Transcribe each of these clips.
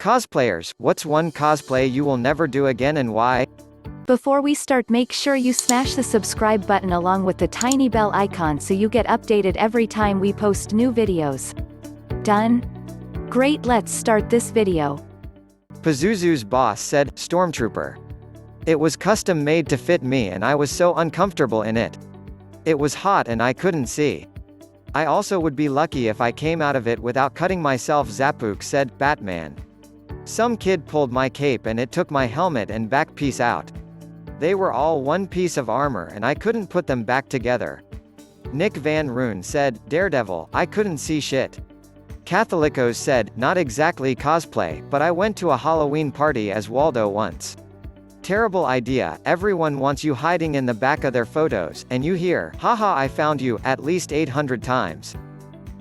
Cosplayers, what's one cosplay you will never do again and why? Before we start, make sure you smash the subscribe button along with the tiny bell icon so you get updated every time we post new videos. Done? Great, let's start this video. Pazuzu's boss said, Stormtrooper. It was custom made to fit me and I was so uncomfortable in it. It was hot and I couldn't see. I also would be lucky if I came out of it without cutting myself. Zapook said, Batman. Some kid pulled my cape and it took my helmet and back piece out. They were all one piece of armor and I couldn't put them back together. Nick Van Roon said, Daredevil, I couldn't see shit. Catholicos said, not exactly cosplay, but I went to a Halloween party as Waldo once. Terrible idea, everyone wants you hiding in the back of their photos, and you hear, haha I found you, at least 800 times.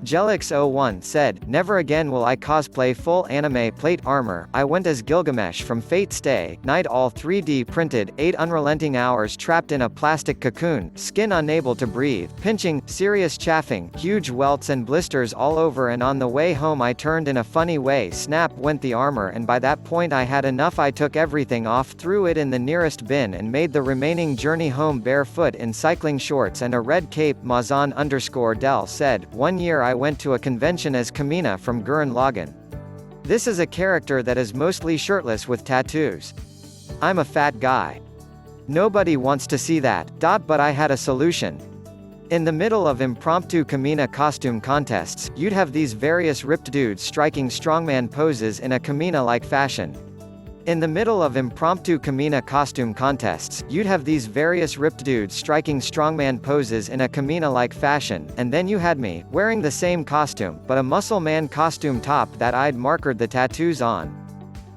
Jelix01 said, never again will I cosplay full anime plate armor. I went as Gilgamesh from Fate Stay Night, all 3D printed, 8 unrelenting hours trapped in a plastic cocoon, skin unable to breathe, pinching, serious chafing, huge welts and blisters all over, and on the way home I turned in a funny way, snap went the armor, and by that point I had enough. I took everything off, threw it in the nearest bin and made the remaining journey home barefoot in cycling shorts and a red cape. Mazan_Del said, 1 year I went to a convention as Kamina from Gurren Lagann. This is a character that is mostly shirtless with tattoos. I'm a fat guy. Nobody wants to see that, but I had a solution. In the middle of impromptu Kamina costume contests, you'd have these various ripped dudes striking strongman poses in a Kamina-like fashion. In the middle of impromptu Kamina costume contests, you'd have these various ripped dudes striking strongman poses in a Kamina-like fashion, and then you had me, wearing the same costume, but a muscle man costume top that I'd markered the tattoos on.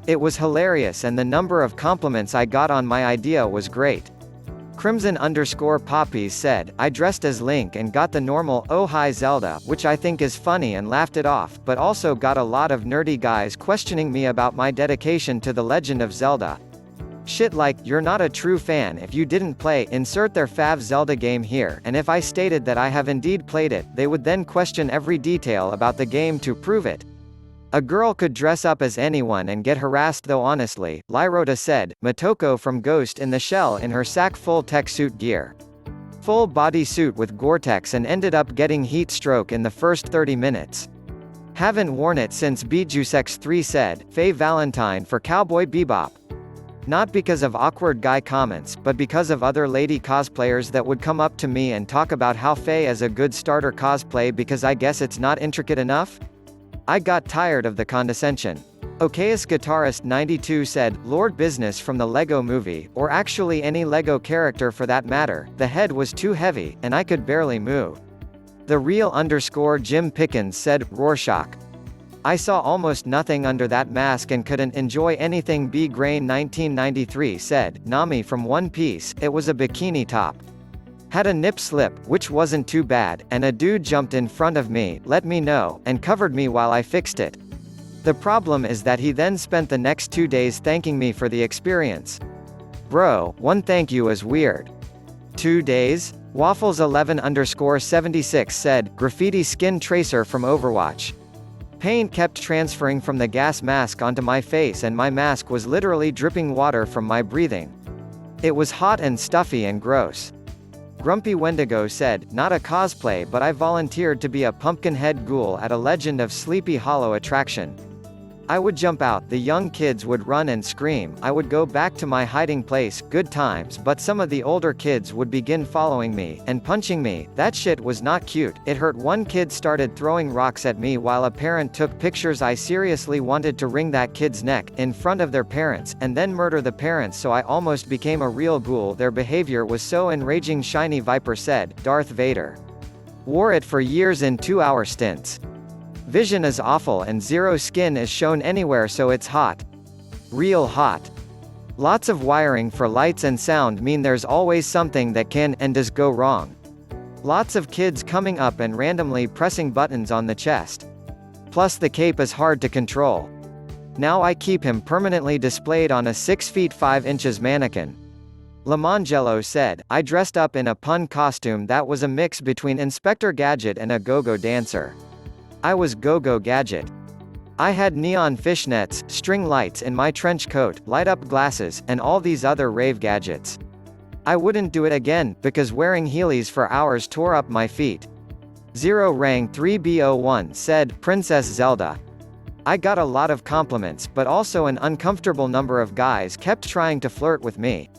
It was hilarious and the number of compliments I got on my idea was great. Crimson_Poppies said, I dressed as Link and got the normal, oh hi Zelda, which I think is funny and laughed it off, but also got a lot of nerdy guys questioning me about my dedication to The Legend of Zelda. Shit like, you're not a true fan if you didn't play, insert their fav Zelda game here, and if I stated that I have indeed played it, they would then question every detail about the game to prove it. A girl could dress up as anyone and get harassed though honestly, Lyrota said, Motoko from Ghost in the Shell in her sack full tech suit gear. Full body suit with Gore-Tex and ended up getting heat stroke in the first 30 minutes. Haven't worn it since Beetjusex 3 said, Faye Valentine for Cowboy Bebop. Not because of awkward guy comments, but because of other lady cosplayers that would come up to me and talk about how Faye is a good starter cosplay because I guess it's not intricate enough? I got tired of the condescension. Okayus Guitarist 92 said, Lord Business from the Lego Movie, or actually any Lego character for that matter, the head was too heavy, and I could barely move. The Real_Jim Pickens said, Rorschach. I saw almost nothing under that mask and couldn't enjoy anything. B Grain 1993 said, Nami from One Piece, it was a bikini top. Had a nip slip, which wasn't too bad, and a dude jumped in front of me, let me know, and covered me while I fixed it. The problem is that he then spent the next 2 days thanking me for the experience. Bro, one thank you is weird. 2 days? Waffles11_76 said, Graffiti skin tracer from Overwatch. Paint kept transferring from the gas mask onto my face and my mask was literally dripping water from my breathing. It was hot and stuffy and gross. Grumpy Wendigo said, not a cosplay but I volunteered to be a pumpkinhead ghoul at a Legend of Sleepy Hollow attraction. I would jump out, the young kids would run and scream, I would go back to my hiding place, good times, but some of the older kids would begin following me, and punching me, that shit was not cute, it hurt. One kid started throwing rocks at me while a parent took pictures. I seriously wanted to wring that kid's neck, in front of their parents, and then murder the parents, so I almost became a real ghoul. Their behavior was so enraging. Shiny Viper said, Darth Vader. Wore it for years in 2-hour stints. Vision is awful and zero skin is shown anywhere so it's hot. Real hot. Lots of wiring for lights and sound mean there's always something that can and does go wrong. Lots of kids coming up and randomly pressing buttons on the chest. Plus the cape is hard to control. Now I keep him permanently displayed on a 6 feet 5 inches mannequin. Lamangelo said, I dressed up in a pun costume that was a mix between Inspector Gadget and a go-go dancer. I was Go-Go Gadget. I had neon fishnets, string lights in my trench coat, light-up glasses, and all these other rave gadgets. I wouldn't do it again, because wearing heelys for hours tore up my feet. Zero Rang 3B01 said, Princess Zelda. I got a lot of compliments, but also an uncomfortable number of guys kept trying to flirt with me.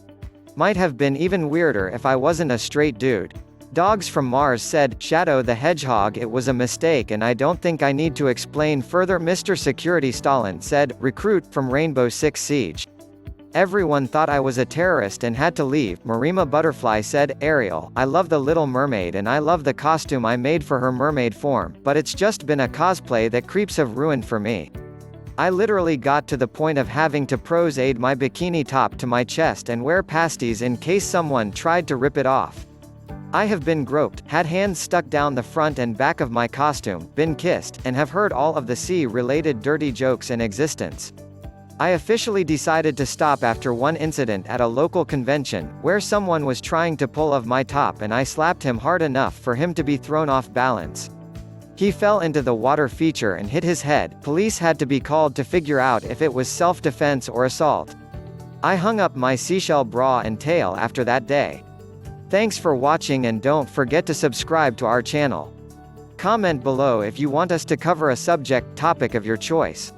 Might have been even weirder if I wasn't a straight dude. Dogs from Mars said, Shadow the Hedgehog, it was a mistake and I don't think I need to explain further. Mr. Security Stalin said, Recruit from Rainbow Six Siege. Everyone thought I was a terrorist and had to leave. Marima Butterfly said, Ariel, I love the Little Mermaid and I love the costume I made for her mermaid form, but it's just been a cosplay that creeps have ruined for me. I literally got to the point of having to pose-aid my bikini top to my chest and wear pasties in case someone tried to rip it off. I have been groped, had hands stuck down the front and back of my costume, been kissed, and have heard all of the sea-related dirty jokes in existence. I officially decided to stop after one incident at a local convention, where someone was trying to pull off my top and I slapped him hard enough for him to be thrown off balance. He fell into the water feature and hit his head. Police had to be called to figure out if it was self-defense or assault. I hung up my seashell bra and tail after that day. Thanks for watching and don't forget to subscribe to our channel. Comment below if you want us to cover a subject topic of your choice.